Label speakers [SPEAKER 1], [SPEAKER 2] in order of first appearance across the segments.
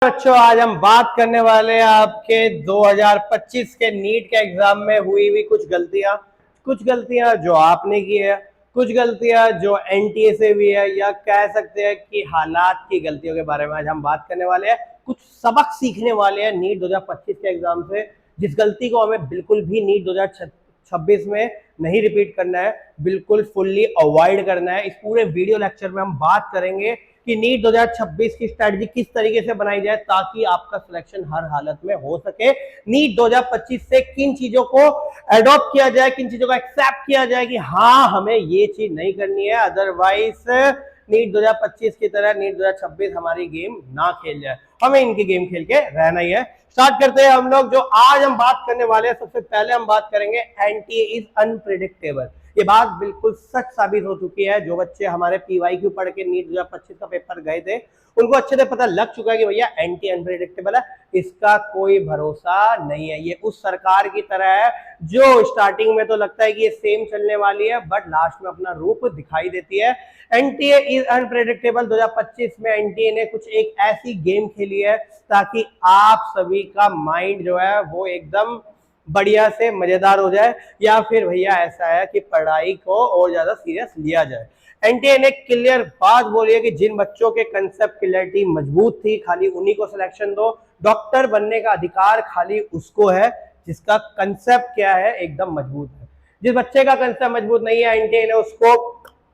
[SPEAKER 1] बच्चों, आज हम बात करने वाले हैं आपके 2025 के नीट के एग्जाम में हुई कुछ गलतियां जो आपने की है, कुछ गलतियां जो एनटीए से भी है, या कह सकते हैं कि हालात की गलतियों के बारे में आज हम बात करने वाले हैं। कुछ सबक सीखने वाले हैं नीट 2025 के एग्जाम से, जिस गलती को हमें बिल्कुल भी नीट 2026 में नहीं रिपीट करना है, बिल्कुल फुल्ली अवॉइड करना है। इस पूरे वीडियो लेक्चर में हम बात करेंगे कि नीट 2026 की स्ट्रेटजी किस तरीके से बनाई जाए ताकि आपका सिलेक्शन हर हालत में हो सके। नीट 2025 से किन चीजों को अडॉप्ट किया जाए, किन चीजों को एक्सेप्ट किया जाए कि हाँ हमें ये चीज नहीं करनी है, अदरवाइज नीट 2025 की तरह नीट 2026 हमारी गेम ना खेल जाए। हमें इनकी गेम खेल के रहना ही है। स्टार्ट करते हैं हम लोग। जो आज हम बात करने वाले हैं, सबसे पहले हम बात करेंगे एनटीए इज अनप्रेडिक्टेबल। ये बात बिल्कुल सच साबित हो चुकी है। जो बच्चे हमारे पीवाईक्यू पढ़ के नीट 2025 का पेपर गए थे, उनको अच्छे से पता लग चुका है कि भैया एंटी अनप्रेडिक्टेबल है, इसका कोई भरोसा नहीं है। ये उस सरकार की तरह है जो स्टार्टिंग में तो लगता है कि ये सेम चलने वाली है, बट लास्ट में अपना रूप दिखाई देती है। एनटीए इज अनप्रेडिक्टेबल 2025 में एनटीए ने कुछ एक ऐसी गेम खेली है ताकि आप सभी का माइंड जो है वो एकदम बढ़िया से मजेदार हो जाए, या फिर भैया ऐसा है कि पढ़ाई को और ज्यादा सीरियस लिया जाए। एनटीए ने क्लियर बात बोली है कि जिन बच्चों के कंसेप्ट क्लियरिटी मजबूत थी, खाली उन्हीं को सिलेक्शन दो। डॉक्टर बनने का अधिकार खाली उसको है जिसका कंसेप्ट क्या है, एकदम मजबूत है। जिस बच्चे का कंसेप्ट मजबूत नहीं है, एनटीए ने उसको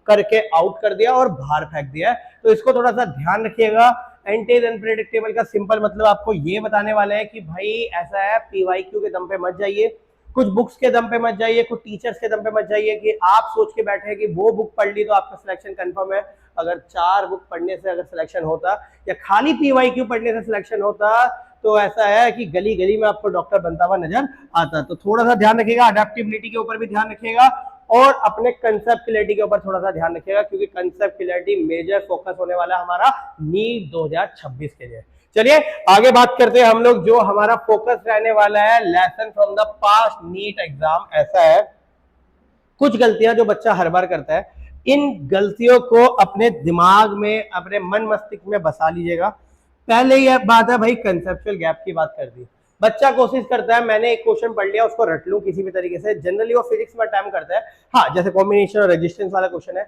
[SPEAKER 1] करके आउट कर दिया और बाहर फेंक दिया। तो इसको थोड़ा सा ध्यान रखिएगा। एंटी अनप्रेडिक्टेबल का सिंपल मतलब आपको ये बताने वाले हैं कि भाई ऐसा है, पीवाईक्यू के दम पे मत जाइए, कुछ बुक्स के दम पे मत जाइए, कुछ टीचर्स के दम पे मत जाइए कि आप सोच के बैठे कि वो बुक पढ़ ली तो आपका सिलेक्शन कंफर्म है। अगर 4 बुक पढ़ने से अगर सिलेक्शन होता या खाली पीवाईक्यू पढ़ने से सिलेक्शन होता, तो ऐसा है कि गली गली में आपको डॉक्टर बनता हुआ नजर आता। तो थोड़ा सा ध्यान रखिएगा, अडेप्टिबिलिटी के ऊपर भी ध्यान रखिएगा और अपने कंसेप्ट क्लैरिटी के ऊपर थोड़ा सा ध्यान रखिएगा, क्योंकि कंसेप्ट क्लैरिटी मेजर फोकस होने वाला है हमारा नीट 2026 के लिए। चलिए आगे बात करते हैं हम लोग। जो हमारा फोकस रहने वाला है, lesson from the past NEET exam. ऐसा है, कुछ गलतियां जो बच्चा हर बार करता है, इन गलतियों को अपने दिमाग में, अपने मन मस्तिष्क में बसा लीजिएगा। पहले यह बात है भाई, कंसेप्चुअल गैप की बात कर दी। बच्चा कोशिश करता है मैंने एक क्वेश्चन पढ़ लिया, उसको रट लूं किसी भी तरीके से। जनरली वो फिजिक्स में अटेम्प्ट करता है, हाँ जैसे कॉम्बिनेशन और रेजिस्टेंस वाला क्वेश्चन है,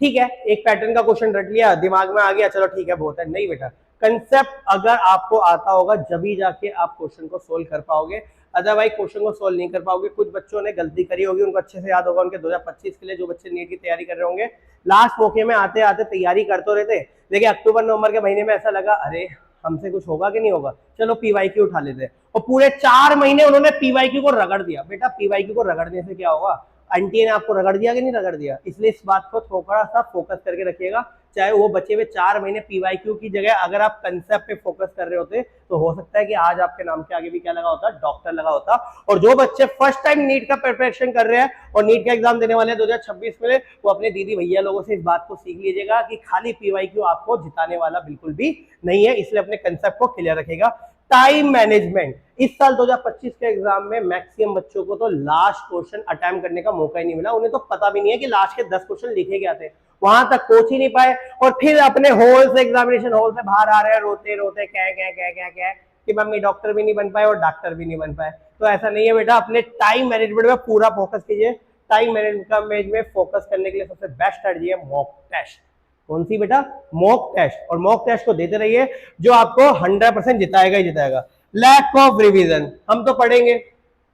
[SPEAKER 1] ठीक है, एक पैटर्न का क्वेश्चन रट लिया, दिमाग में आ गया, चलो ठीक है बहुत है। नहीं बेटा, कंसेप्ट अगर आपको आता होगा जब जाके आप क्वेश्चन को सोल्व कर पाओगे, अदरवाइज क्वेश्चन को सोल्व नहीं कर पाओगे। कुछ बच्चों ने गलती करी होगी, उनको अच्छे से याद होगा, उनके 2025 के लिए जो बच्चे नीट की तैयारी कर रहे होंगे, लास्ट मौके में आते आते तैयारी कर तो रहे थे, लेकिन अक्टूबर नवंबर के महीने में ऐसा लगा अरे हमसे कुछ होगा कि नहीं होगा, चलो पीवाईक्यू उठा लेते हैं। और पूरे 4 महीने उन्होंने पीवाईक्यू को रगड़ दिया। बेटा पीवाईक्यू को रगड़ने से क्या होगा? एनटीए ने आपको रगड़ दिया कि नहीं रगड़ दिया? इसलिए इस बात को थोड़ा सा फोकस करके रखिएगा। चाहे वो बचे हुए 4 महीने पीवाईक्यू की जगह अगर आप कंसेप्ट पे फोकस कर रहे होते, तो हो सकता है कि आज आपके नाम के आगे भी क्या लगा होता, डॉक्टर लगा होता। और जो बच्चे फर्स्ट टाइम नीट का प्रिपरेशन कर रहे हैं और नीट का एग्जाम देने वाले हैं 2026 में, वो अपने दीदी भैया लोगों से इस बात को सीख लीजिएगा कि खाली पीवाईक्यू आपको जिताने वाला बिल्कुल भी नहीं है। इसलिए अपने कंसेप्ट को क्लियर रखेगा। टाइम मैनेजमेंट, इस साल 2025 के एग्जाम में मैक्सिमम बच्चों को तो लास्ट क्वेश्चन अटेम्प्ट करने का मौका ही नहीं मिला। उन्हें तो पता भी नहीं है कि लास्ट के 10 क्वेश्चन लिखे क्या थे, वहां तक पहुंच ही नहीं पाए और फिर अपने हॉल से, एग्जामिनेशन हॉल से बाहर आ रहे हैं रोते रोते, क्या कि मम्मी डॉक्टर भी नहीं बन पाए और डॉक्टर भी नहीं बन पाए। तो ऐसा नहीं है बेटा, अपने टाइम मैनेजमेंट में पूरा फोकस कीजिए। टाइम मैनेजमेंट में फोकस करने के लिए सबसे बेस्ट स्ट्रेटजी है मॉक टेस्ट। कौन सी बेटा? Mock test. और मॉक टेस्ट को देते रहिए, जो आपको 100% जिताएगा ही जिताएगा। लैक ऑफ रिवीजन, हम तो पढ़ेंगे,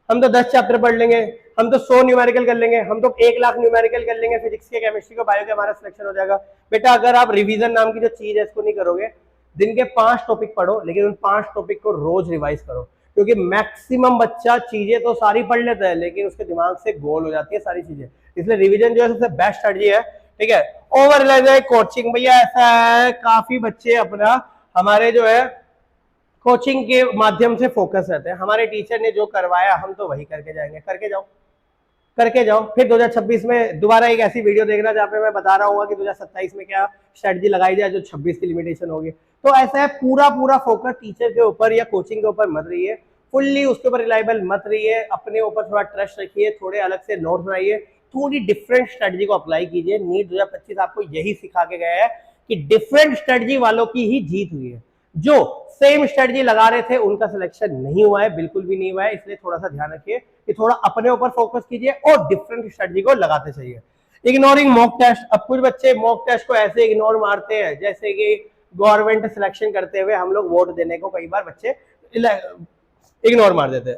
[SPEAKER 1] हम तो 10 चैप्टर पढ़ लेंगे, हम तो 100 न्यूमेरिकल कर लेंगे, हम तो 1 लाख न्यूमेरिकल कर लेंगे, फिजिक्स के, केमिस्ट्री के, बायो के, हमारा सिलेक्शन हो जाएगा। बेटा अगर आप रिवीजन नाम की जो चीज है इसको नहीं करोगे, दिन के 5 टॉपिक पढ़ो, लेकिन उन 5 टॉपिक को रोज रिवाइज करो, क्योंकि मैक्सिमम बच्चा चीजें तो सारी पढ़ लेता है लेकिन उसके दिमाग से गोल हो जाती है सारी चीजें। इसलिए रिवीजन जो है सबसे बेस्ट स्ट्रेटजी है, ठीक है। ओवर कोचिंग, भैया ऐसा है काफी बच्चे अपना हमारे जो है कोचिंग के माध्यम से फोकस रहते हैं। हमारे टीचर ने जो करवाया हम तो वही करके जाएंगे, करके जाओ। फिर 2026 में दोबारा एक ऐसी वीडियो देखना जहाँ पे मैं बता रहा हूँ कि 2027 में क्या स्ट्रेटजी लगाई जाए जो 26 की लिमिटेशन होगी। तो ऐसा है, पूरा फोकस टीचर के ऊपर या कोचिंग के ऊपर मत रहिए, फुल्ली उसके ऊपर रिलायबल मत रहिए, अपने ऊपर थोड़ा ट्रस्ट रखिए, थोड़े अलग से नोट्स बनाइए, थोड़ी डिफरेंट स्ट्रेटजी को अप्लाई कीजिए। नीट 2025 आपको यही सिखा के गया है कि डिफरेंट स्ट्रेटजी वालों की ही जीत हुई है। जो सेम स्ट्रेटजी लगा रहे थे उनका सिलेक्शन नहीं हुआ है, बिल्कुल भी नहीं हुआ है। इसलिए थोड़ा सा ध्यान रखिए कि थोड़ा अपने ऊपर फोकस कीजिए और डिफरेंट स्ट्रेटजी को लगाते चाहिए। इग्नोरिंग मॉक टेस्ट, अब कुछ बच्चे मॉक टेस्ट को ऐसे इग्नोर मारते हैं जैसे कि गवर्नमेंट सिलेक्शन करते हुए हम लोग वोट देने को कई बार बच्चे इग्नोर मार देते हैं।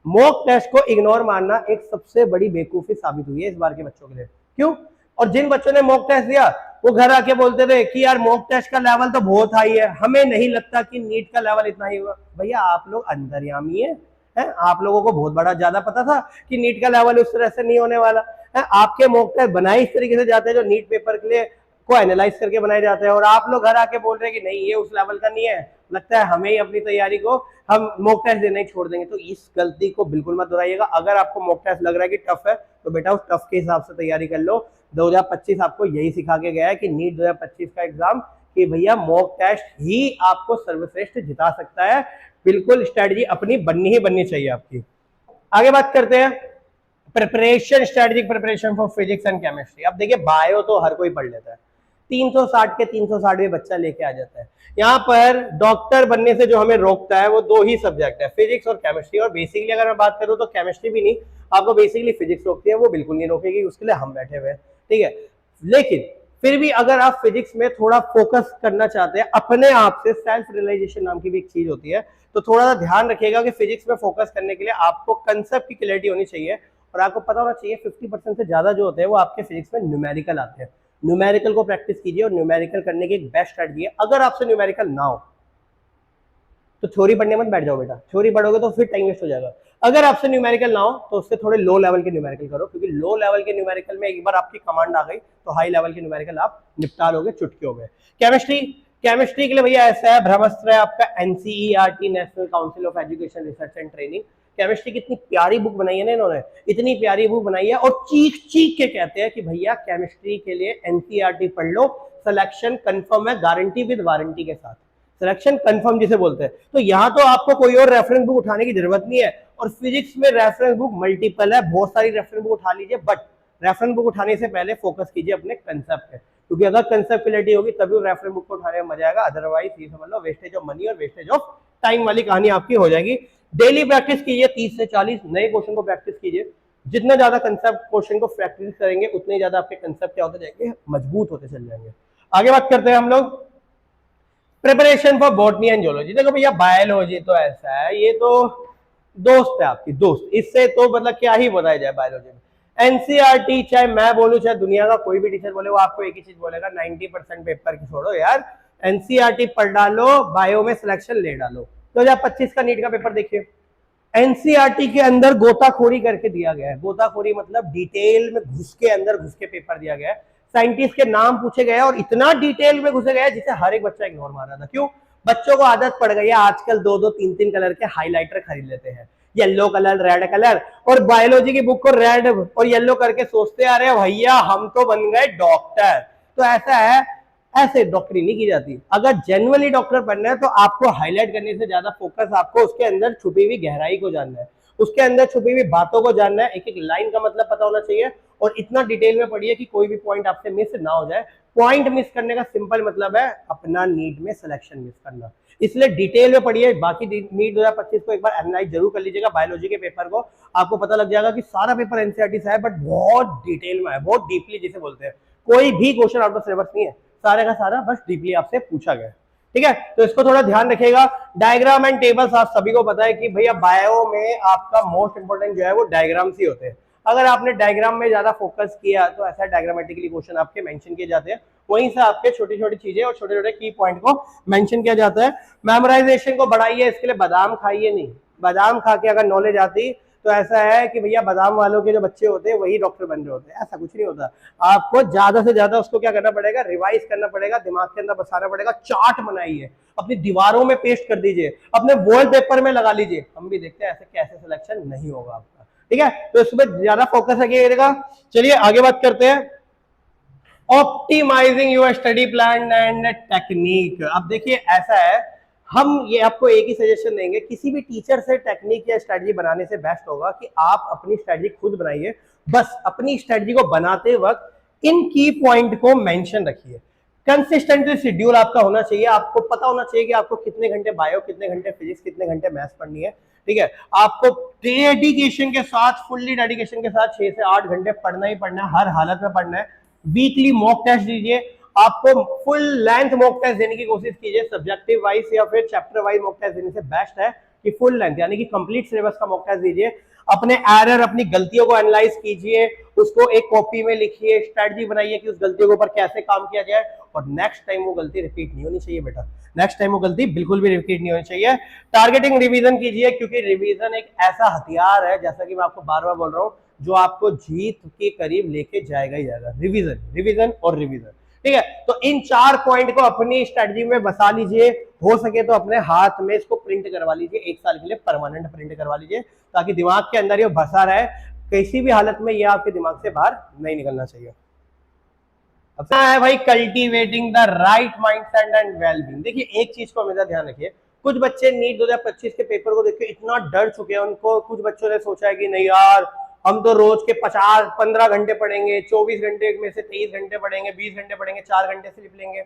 [SPEAKER 1] मॉक टेस्ट को इग्नोर मारना एक सबसे बड़ी बेवकूफी साबित हुई है इस बार के बच्चों के लिए। क्यों? और जिन बच्चों ने मॉक टेस्ट दिया वो घर आके बोलते थे कि यार मॉक टेस्ट का लेवल तो बहुत हाई है, हमें नहीं लगता कि नीट का लेवल इतना ही होगा। भैया आप लोग अंतर्यामी है, आप लोगों को बहुत बड़ा ज्यादा पता था कि नीट का लेवल उस तरह से नहीं होने वाला है। आपके मॉक टेस्ट बनाए इस तरीके से जाते हैं जो नीट पेपर के लिए को एनालाइज करके बनाए जाते हैं, और आप लोग घर आके बोल रहे हैं कि नहीं ये उस लेवल का नहीं है, लगता है हमें ही अपनी तैयारी को हम मॉक टेस्ट देना ही छोड़ देंगे। तो इस गलती को बिल्कुल मत दोहराइएगा। अगर आपको मॉक टेस्ट लग रहा है कि टफ है तो बेटा उस टफ के हिसाब से तैयारी कर लो। 2025 आपको यही सिखा के गया है कि नीट 2025 का एग्जाम कि भैया मॉक टेस्ट ही आपको सर्वश्रेष्ठ जिता सकता है। बिल्कुल स्ट्रेटजी अपनी बननी ही बननी चाहिए आपकी। आगे बात करते हैं preparation, strategic preparation for physics and chemistry. अब देखिए बायो तो हर कोई पढ़ लेता है, 360 के 360 बच्चा लेके आ जाता है। यहाँ पर डॉक्टर बनने से जो हमें रोकता है वो दो ही सब्जेक्ट है, फिजिक्स और केमिस्ट्री। और बेसिकली अगर मैं बात करूँ तो केमिस्ट्री भी नहीं, आपको बेसिकली फिजिक्स रोकती है, वो बिल्कुल नहीं रोकेगी, उसके लिए हम बैठे हुए हैं, ठीक है। लेकिन फिर भी अगर आप फिजिक्स में थोड़ा फोकस करना चाहते हैं अपने आप से, सेल्फ रियलाइजेशन नाम की भी एक चीज होती है, तो थोड़ा सा ध्यान रखिएगा कि फिजिक्स में फोकस करने के लिए आपको कंसेप्ट की क्लैरिटी होनी चाहिए। और आपको पता होना चाहिए 50% से ज्यादा जो होते हैं वो आपके फिजिक्स में न्यूमेरिकल आते हैं। न्यूमेरिकल को प्रैक्टिस कीजिए, और न्यूमेरिकल करने की एक बेस्ट स्ट्रेटजी है। अगर आपसे न्यूमेरिकल ना हो तो थ्योरी पढ़ने मत बैठ जाओ बेटा, थ्योरी पढ़ोगे तो फिर टाइम वेस्ट हो जाएगा। अगर आपसे न्यूमेरिकल ना हो तो उससे थोड़े लो लेवल के न्यूमेरिकल करो, क्योंकि लो लेवल के न्यूमेरिकल में एक बार आपकी कमांड आ गई तो हाई लेवल के न्यूमेरिकल आप निपटा लोगे चुटकियों में। केमिस्ट्री, केमिस्ट्री के लिए भैया ऐसा है, ब्रह्मास्त्र है आपका NCERT, national council of education research and training. Chemistry की इतनी प्यारी बुक बनाई है ना इन्होंने, इतनी प्यारी बुक बनाई है, और चीख चीख के कहते हैं कि भैया केमिस्ट्री के लिए एनसीईआरटी पढ़ लो, सिलेक्शन कंफर्म है, गारंटी विद वारंटी के साथ। सिलेक्शन कंफर्म जिसे बोलते हैं। तो यहाँ तो आपको कोई और रेफरेंस बुक उठाने की जरूरत नहीं है। और फिजिक्स में रेफरेंस बुक मल्टीपल है, बहुत सारी रेफरेंस बुक उठा लीजिए, बट रेफरेंस बुक उठाने से पहले फोकस कीजिए अपने कंसेप्ट पे, क्योंकि अगर कंसेप्ट क्लैरिटी होगी तभी रेफरेंस बुक को उठाने में मजा आएगा। अदरवाइज ये समझ लो वेस्टेज ऑफ मनी और वेस्टेज ऑफ टाइम वाली कहानी आपकी हो जाएगी। डेली प्रैक्टिस कीजिए, 30 से 40 नए क्वेश्चन को प्रैक्टिस कीजिए। जितना ज्यादा कंसेप्ट क्वेश्चन को प्रैक्टिस करेंगे उतने ज्यादा आपके कंसेप्ट क्या होते जाएंगे, मजबूत होते चल जाएंगे। आगे बात करते हैं हम लोग preparation for botany and geology. देखो भैया बायोलॉजी तो ऐसा है, ये तो दोस्त है आपकी दोस्त, इससे तो मतलब क्या ही बताया जाए बायोलॉजी में। एनसीईआरटी चाहे मैं बोलूं चाहे दुनिया का कोई भी टीचर बोले, वो आपको एक ही चीज बोलेगा, 90% पेपर की छोड़ो यार, एनसीईआरटी पढ़ डालो, बायो में सिलेक्शन ले डालो। 2025 का नीट का पेपर देखिए, एनसीईआरटी के अंदर गोताखोरी करके दिया गया है। गोताखोरी मतलब डिटेल में घुस के, अंदर घुस के पेपर दिया गया है। साइंटिस्ट के नाम पूछे गए और इतना डिटेल में घुसे गए जिसे हर एक बच्चा इग्नोर मार रहा था। क्यों? बच्चों को आदत पड़ गई है आजकल 2-2, 3-3 कलर के हाइलाइटर खरीद लेते हैं, येलो कलर, रेड कलर, और बायोलॉजी की बुक को रेड और येलो करके सोचते आ रहे हैं भैया हम तो बन गए डॉक्टर। तो ऐसा है, ऐसे डॉक्टरी नहीं की जाती। अगर जेन्युइनली डॉक्टर बनना है तो आपको हाईलाइट करने से ज्यादा फोकस आपको उसके अंदर छुपी हुई गहराई को जानना है, उसके अंदर छुपी हुई बातों को जानना है, एक एक लाइन का मतलब पता होना चाहिए, और इतना डिटेल में पढ़िए कि कोई भी पॉइंट आपसे मिस ना हो जाए। पॉइंट मिस करने का सिंपल मतलब है अपना नीट में सिलेक्शन मिस करना। इसलिए डिटेल में पढ़िए। बाकी नीट 2025 को एक बार एनालाइज जरूर कर लीजिएगा, बायोलॉजी के पेपर को, आपको पता लग जाएगा कि सारा पेपर एनसीईआरटी से है, बट बहुत डिटेल में है, बहुत डीपली जिसे बोलते हैं। कोई भी क्वेश्चन आउट ऑफ सिलेबस नहीं है, सारे का सारा बस डीपली आपसे पूछा गया, ठीक है। तो इसको थोड़ा ध्यान रखिएगा। डायग्राम एंड टेबल्स आप सभी को पता है कि भैया बायो में आपका मोस्ट इंपोर्टेंट जो है वो डायग्राम्स ही होते हैं। अगर आपने डायग्राम में ज्यादा फोकस किया तो ऐसा डायग्रामेटिकली क्वेश्चन आपके मेंशन किए जाते हैं, वहीं से आपके छोटी छोटी चीजें और छोटे छोटे की पॉइंट को मेंशन किया जाता है। मेमोराइजेशन को बढ़ाइए, इसके लिए बादाम खाइए नहीं। बादाम खा के अगर नॉलेज आती तो ऐसा है कि भैया बादाम वालों के जो बच्चे होते हैं वही डॉक्टर बन रहे होते हैं, ऐसा कुछ नहीं होता। आपको ज्यादा से ज्यादा उसको क्या करना पड़ेगा, रिवाइज करना पड़ेगा, दिमाग के अंदर बसाना पड़ेगा। चार्ट बनाइए, अपनी दीवारों में पेस्ट कर दीजिए, अपने वॉलपेपर में लगा लीजिए। हम भी देखते हैं ऐसे कैसे सिलेक्शन नहीं होगा आपका, ठीक है। तो इसमें ज्यादा फोकस रखिएगा। चलिए आगे बात करते हैं, optimising your study plan and technique. अब देखिए ऐसा है, हम ये आपको एक ही सजेशन देंगे, किसी भी टीचर से टेक्निक या स्ट्रेटजी बनाने से बेस्ट होगा कि आप अपनी स्ट्रेटजी खुद बनाइए। बस अपनी स्ट्रेटजी को बनाते वक्त इन की पॉइंट को मेंशन रखिए। कंसिस्टेंटली शेड्यूल आपका होना चाहिए, आपको पता होना चाहिए कि आपको कितने घंटे बायो, कितने घंटे फिजिक्स, कितने घंटे मैथ्स पढ़नी है, ठीक है। आपको डेडिकेशन के साथ, फुल्ली डेडिकेशन के साथ 6 से 8 घंटे पढ़ना ही पढ़ना है, हर हालत में पढ़ना है। वीकली मॉक टेस्ट दीजिए, आपको फुल लेंथ मॉक टेस्ट देने की कोशिश कीजिए, सब्जेक्टिव वाइज या फिर चैप्टर वाइज मॉक टेस्ट देने से बेस्ट है कि फुल लेंथ यानी कि कंप्लीट सिलेबस का मॉक टेस्ट दीजिए। अपने एरर, अपनी गलतियों को एनालाइज कीजिए, उसको एक कॉपी में लिखिए, स्ट्रेटजी बनाइए कि उस गलतियों के ऊपर कैसे काम किया जाए, और नेक्स्ट टाइम वो गलती रिपीट नहीं होनी चाहिए बेटा, नेक्स्ट टाइम वो गलती बिल्कुल भी रिपीट नहीं होनी चाहिए। टारगेटिंग रिवीजन कीजिए, क्योंकि रिवीजन एक ऐसा हथियार है, जैसा कि मैं आपको बार बार बोल रहा हूं, जो आपको जीत के करीब लेके जाएगा ही जाएगा। रिवीजन, रिवीजन और रिवीजन, ठीक है। तो इन 4 पॉइंट को अपनी स्ट्रेटजी में बसा लीजिए, हो सके तो अपने हाथ में इसको प्रिंट करवा लीजिए, 1 साल के लिए परमानेंट प्रिंट करवा लीजिए, ताकि दिमाग के अंदर ये बसा रहे, किसी भी हालत में ये आपके दिमाग से बाहर नहीं निकलना चाहिए। अब है भाई cultivating the right mindset and wellbeing. देखिए एक चीज को हमेशा ध्यान रखिए, कुछ बच्चे नीट 2025 के पेपर को देख के इतना डर चुके हैं, उनको कुछ बच्चों ने सोचा है कि नहीं यार हम तो रोज के 50-15 घंटे पढ़ेंगे, 24 घंटे में से 23 घंटे पढ़ेंगे, 20 घंटे पढ़ेंगे, 4 घंटे स्लिप लेंगे।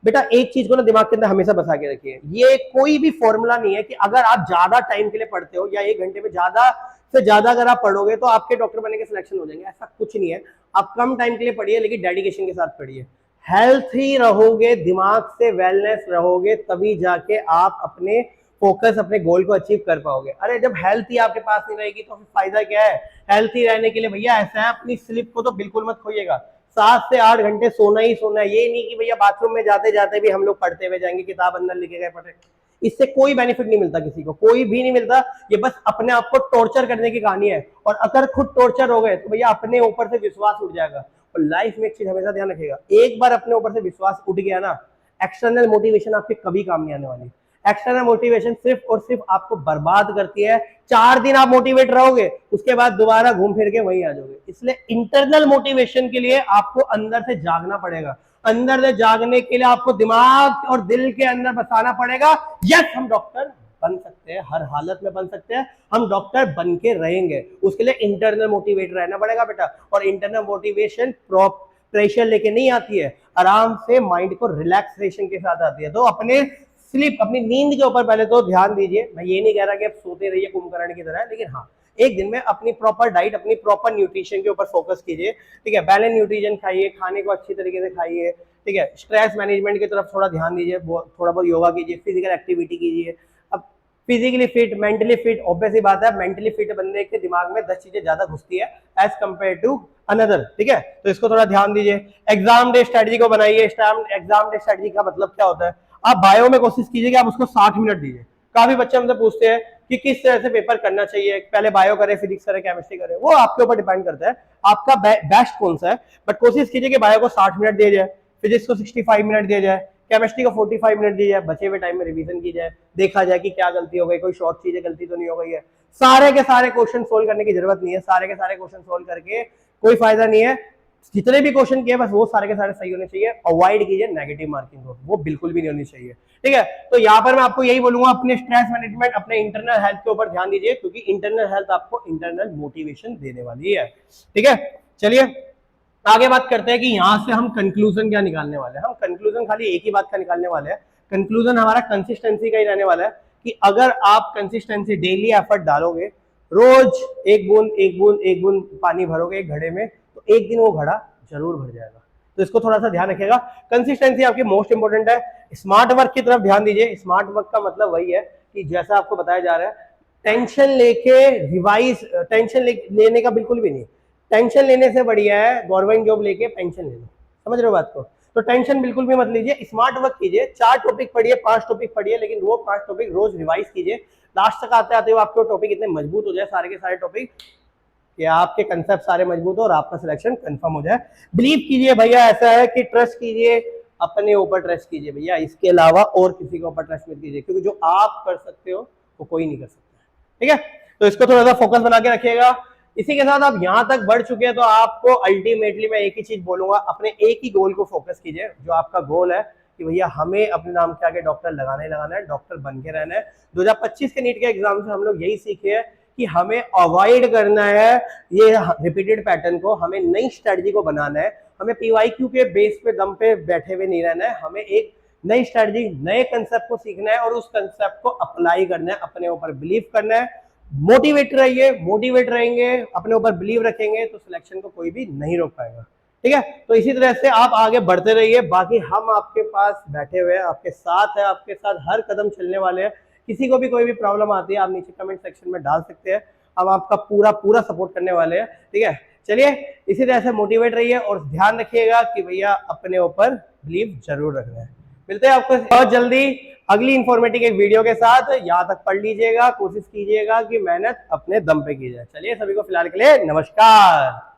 [SPEAKER 1] बेटा एक चीज को ना दिमाग के अंदर हमेशा बसा के रखिए, ये कोई भी फॉर्मूला नहीं है कि अगर आप ज्यादा टाइम के लिए पढ़ते हो या 1 घंटे में ज्यादा से ज्यादा अगर आप पढ़ोगे तो आपके डॉक्टर बनने के सिलेक्शन हो जाएंगे, ऐसा कुछ नहीं है। आप कम टाइम के लिए पढ़िए, लेकिन डेडिकेशन के साथ पढ़िए, हेल्थी रहोगे, दिमाग से वेलनेस रहोगे, तभी जाके आप अपने फोकस, अपने गोल को अचीव कर पाओगे। अरे जब हेल्थ ही आपके पास नहीं रहेगी तो फिर फायदा क्या है। हेल्थी रहने के लिए भैया ऐसा है, अपनी स्लिप को तो बिल्कुल मत खोइएगा, 7 से 8 घंटे सोना ही सोना है। ये नहीं कि भैया बाथरूम में जाते जाते भी हम लोग पढ़ते हुए जाएंगे, किताब अंदर लिखे गए पढ़े, इससे कोई बेनिफिट नहीं मिलता, किसी को कोई भी नहीं मिलता। ये बस अपने आप को टॉर्चर करने की कहानी है, और अगर खुद टॉर्चर हो गए तो भैया अपने ऊपर से विश्वास उठ जाएगा। और लाइफ में एक चीज हमेशा ध्यान रखिएगा, एक बार अपने ऊपर से विश्वास उठ गया ना, एक्सटर्नल मोटिवेशन आपके कभी काम नहीं आने वाली। एक्सटर्नल मोटिवेशन सिर्फ और सिर्फ आपको बर्बाद करती है। 4 दिन आप मोटिवेट रहोगे, उसके बाद दोबारा घूम फिर के वहीं आ जाओगे। इसलिए इंटरनल मोटिवेशन के लिए आपको अंदर से जागना पड़ेगा, अंदर से जागने के लिए आपको दिमाग और दिल के अंदर बसाना पड़ेगा, यस हम डॉक्टर बन सकते हैं, हर हालत में बन सकते हैं, हम डॉक्टर बन के रहेंगे। उसके लिए इंटरनल मोटिवेट रहना पड़ेगा बेटा, और इंटरनल मोटिवेशन प्रेशर लेके नहीं आती है, आराम से माइंड को रिलैक्सेशन के साथ आती है। तो अपने स्लीप, अपनी नींद के ऊपर पहले तो ध्यान दीजिए। मैं ये नहीं कह रहा कि आप सोते रहिए कुंभकर्ण की तरह, लेकिन हाँ एक दिन में अपनी प्रॉपर डाइट, अपनी प्रॉपर न्यूट्रिशन के ऊपर फोकस कीजिए, ठीक है। बैलेंस न्यूट्रिशन खाइए, खाने को अच्छी तरीके से खाइए, ठीक है। स्ट्रेस मैनेजमेंट की तरफ थोड़ा ध्यान दीजिए, थोड़ा बहुत योगा कीजिए, फिजिकल एक्टिविटी कीजिए। अब physically fit, mentally fit, obvious ही बात है, मेंटली फिट बंदे के दिमाग में 10 चीजें ज्यादा घुसती है एज कंपेयर टू अनदर, ठीक है। तो इसको थोड़ा ध्यान दीजिए। एग्जाम डे स्ट्रेटजी को बनाइए। एग्जाम डे स्ट्रेटजी का मतलब क्या होता है, आप बायो में कोशिश कीजिए कि आप उसको 60 मिनट दीजिए। काफी बच्चे हमसे पूछते हैं कि किस तरह से पेपर करना चाहिए, पहले बायो करे, फिजिक्स करे, केमिस्ट्री करे, वो आपके ऊपर डिपेंड करता है आपका बेस्ट कौन सा है। बट कोशिश कीजिए कि बायो को 60 मिनट दिया जाए, फिजिक्स को 65 मिनट दिया जाए, केमिस्ट्री को 45 मिनट दिया जाए, बचे हुए टाइम में रिवीजन की जाए, देखा जाए कि क्या गलती हो गई, कोई शॉर्ट चीजें गलती तो नहीं हो गई है। सारे के सारे क्वेश्चन सोल्व करने की जरूरत नहीं है, सारे के सारे क्वेश्चन सोल्व करके कोई फायदा नहीं है। जितने भी क्वेश्चन किए बस वो सारे के सारे सही होने चाहिए। अवॉइड कीजिए नेगेटिव मार्किंग को, वो बिल्कुल भी नहीं होनी चाहिए, ठीक है। तो यहाँ पर मैं आपको यही बोलूंगा, अपने स्ट्रेस मैनेजमेंट, अपने इंटरनल हेल्थ के ऊपर ध्यान दीजिए, क्योंकि इंटरनल हेल्थ आपको इंटरनल मोटिवेशन देने वाली है, ठीक है। चलिए आगे बात करते हैं कि यहाँ से हम कंक्लूजन क्या निकालने वाले हैं। हम कंक्लूजन खाली एक ही बात का निकालने वाले हैं, कंक्लूजन हमारा कंसिस्टेंसी का ही रहने वाला है कि अगर आप कंसिस्टेंसी, डेली एफर्ट डालोगे, रोज एक बूंद एक बूंद एक बूंद पानी भरोगे एक घड़े में, तो एक दिन वो घड़ा जरूर भर जाएगा। तो इसको थोड़ा सा ध्यान रखिएगा, कंसिस्टेंसी आपकी मोस्ट इंपोर्टेंट है। स्मार्ट वर्क की तरफ ध्यान दीजिए। स्मार्ट वर्क का मतलब वही है कि जैसा आपको बताया जा रहा है, टेंशन लेके रिवाइज, टेंशन लेने का बिल्कुल भी नहीं। टेंशन लेने से बढ़िया है गवर्नमेंट जॉब लेके पेंशन ले लो, समझ रहे हो बात को। तो टेंशन बिल्कुल भी मत लीजिए, स्मार्ट वर्क कीजिए। 4 टॉपिक पढ़िए, 5 टॉपिक पढ़िए, लेकिन वो 5 टॉपिक रोज रिवाइज कीजिए। लास्ट तक आते आते आपके टॉपिक इतने मजबूत हो जाए, सारे के सारे टॉपिक, कि आपके कंसेप्ट सारे मजबूत हो और आपका सिलेक्शन कंफर्म हो जाए। बिलीव कीजिए भैया, ऐसा है कि ट्रस्ट कीजिए, अपने ऊपर ट्रस्ट कीजिए भैया, इसके अलावा और किसी के ऊपर ट्रस्ट मत कीजिए, क्योंकि जो आप कर सकते हो वो कोई नहीं कर सकता, ठीक है। तो इसको थोड़ा सा फोकस बना के रखिएगा। इसी के साथ आप यहां तक बढ़ चुके हैं तो आपको अल्टीमेटली मैं एक ही चीज बोलूंगा, अपने एक ही गोल को फोकस कीजिए। जो आपका गोल है कि भैया हमें अपने नाम के आगे डॉक्टर लगाना ही लगाना है, डॉक्टर बन के रहना है। 2025 के नीट के एग्जाम से हम लोग यही सीखे हैं कि हमें अवॉइड करना है ये रिपीटेड पैटर्न को, हमें नई स्ट्रेटजी को बनाना है, हमें PYQ के बेस पे दम पे बैठे हुए नहीं रहना है, हमें एक नई स्ट्रेटजी, नए कंसेप्ट को सीखना है और उस कंसेप्ट को अप्लाई करना है, अपने ऊपर बिलीव करना है। मोटिवेट रहिए, मोटिवेट रहेंगे, अपने ऊपर बिलीव रखेंगे तो सिलेक्शन को कोई भी नहीं रोक पाएगा। ठीक है, तो इसी तरह से आप आगे बढ़ते रहिए, बाकी हम आपके पास बैठे हुए हैं, आपके साथ है, आपके साथ हर कदम चलने वाले हैं। किसी को भी कोई भी प्रॉब्लम आती है आप नीचे कमेंट सेक्शन में डाल सकते हैं, हम आपका पूरा पूरा सपोर्ट करने वाले हैं। ठीक है, चलिए इसी तरह से मोटिवेट रहिए और ध्यान रखिएगा कि भैया अपने ऊपर बिलीव जरूर रखना है। मिलते हैं आपको बहुत जल्दी अगली इंफॉर्मेटिव एक वीडियो के साथ। यहाँ तक पढ़ लीजिएगा, कोशिश कीजिएगा कि मेहनत अपने दम पे की जाए। चलिए सभी को फिलहाल के लिए नमस्कार।